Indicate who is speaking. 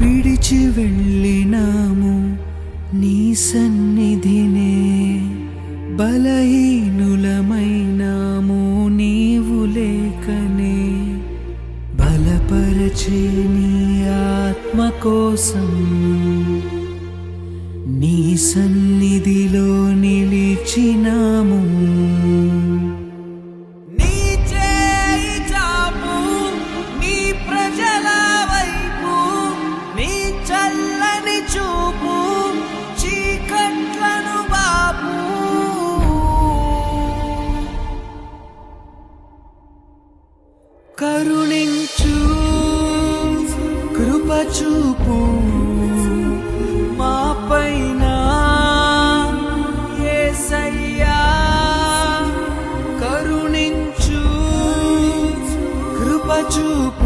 Speaker 1: విడిచి వెళ్ళినాము నీ సన్నిధినే, బలహీనులమైనాము నీవు లేకనే. బలపరచే నీ ఆత్మ కోసం నీ సన్నిధిలో నిలిచినాము. నీ చేయి చాపు నీ ప్రజల వైపు, నీ చల్లని చూపు చీకట్లను బాపు. కరుణించు కృప చూపు మా పైన యేసయ్యా. కరుణించు కృప చూపు